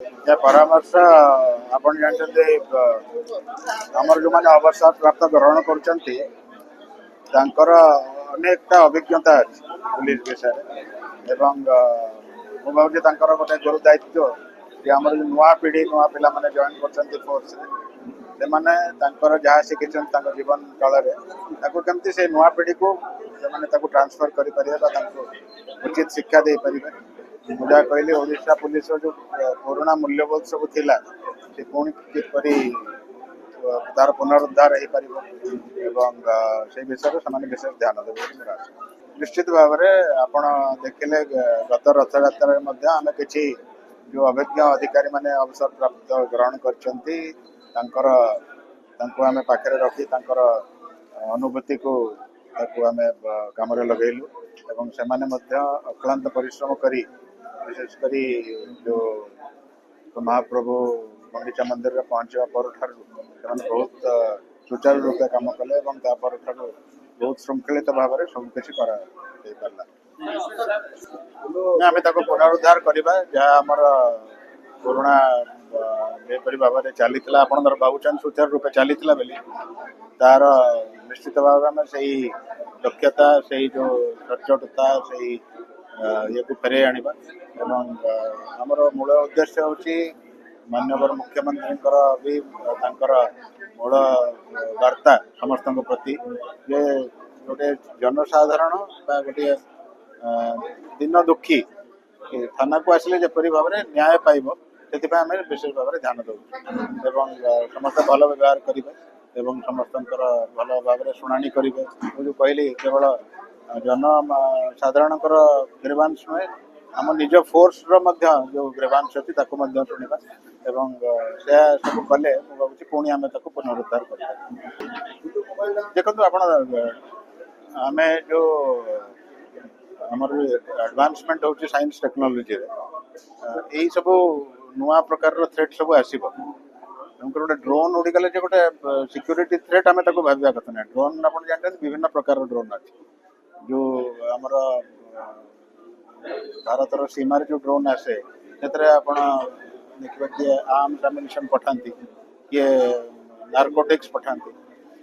या परामर्श आपण जानते आमर जो माने अवसर प्राप्त ग्रहण करचंती तांकर अनेकटा अभिज्ञता अछि पुलिस विषय एवं मु भावुचे तांकर गोटे गुरु दायित्व जे आमर नुआ पीढ़ी नुआ पिला माने जॉइन करचंती फोर्स से माने तांकर जहा शिखिचन तांकर जीवन काल रे ताको केमती से नुआ पीढ़ी को माने ताको ट्रांसफर करि परिबा बा तांको उचित शिक्षा दे परिबे मुझा कहली ओडिशा पुलिस जो पुराना मूल्यबोध सब थिला से पुणी किपरि तार पुनरुद्धार हो पार एवं से विषय से विशेष ध्यान देवे मोर आशा। निश्चित भाव में आपण देखिले गत रथ यात्रा आम कि जो अभिज्ञ अधिकारी माने अवसर प्राप्त ग्रहण करछंती आम पाखे रखी अनुभूति को आम काम लगेलु एवं से अक्लांत परिश्रम करी विशेषकर जो महाप्रभु गुंडीचा मंदिर में पहुंचा पर बहुत सुचारू रूप कम कले बहुत श्रृंखलित भाव में सबकि आम पुनरुद्धार करवा जहाँ आमर पुराणा जेपरी भाव में चली भावुन सुचारू रूप चली बोली तार निश्चित भाव में से दक्षता से जो सचोटता से ये को फेरे आनिबा एवं आमर मूल उद्देश्य होची माननीय मुख्यमंत्री भी मूल वार्ता समस्त प्रति जे गोटे जनसाधारण गोटे दिन दुखी थाना को आसिले जेपरी भाव में न्याय पाइब से आम विशेष भाव में ध्यान दउ एवं समस्त भल व्यवहार करेंगे एवं समस्त भल भाव में शुणाणी करेंगे जो कहली केवल जन साधारण ग्रीवांश नुहे आम निज फोर्स जो ग्रीवांश अच्छी शुणा एवं से सब कले मुझे पुणी आम पुनरुद्धार कर देखो आप आम जो आमर एडवांसमेंट हो साइंस टेक्नोलोजी यही सब नुआ प्रकार थ्रेट सब आसो गोटे ड्रोन उड़ीगले गोटे सिक्यूरीटी थ्रेट आम भाविया कथा ना ड्रोन आप जानते विभिन्न प्रकार ड्रोन अच्छी जो आमर भारतर सीमार जो ड्रोन आसे आप देखा किए आर्म्स एम्युनिशन पठाती किए नार्कोटिक्स पठाती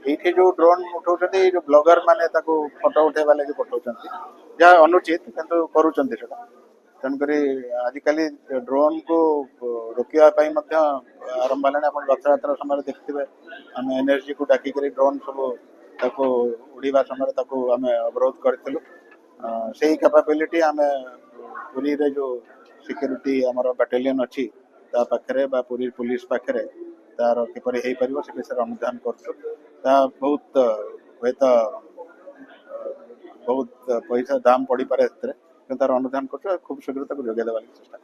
ये जो ड्रोन उठाऊँ जो ब्लॉगर माने फोटो उठेबा लगे पठाऊँ जहाँ अनुचित किंतु करुँच तेणुक आजिकल ड्रोन को रोकवाई आरंभ है रथ यात्रा समय देखते आम एनएसजी को डाकिक ड्रोन सब उड़ीवा समय आम अवरोध करूँ से कैपेबिलिटी आम पुरी रे जो सिक्यूरीटी आमर बाटालियन अच्छी पाखे पुरी पुलिस पाखे तार किपर हो पार से विषय अनुधान कर बहुत हे तो बहुत पैसा दाम पड़ पारे तार अनुधान कर खूब शीघ्र जोगे देवा चेष्टा।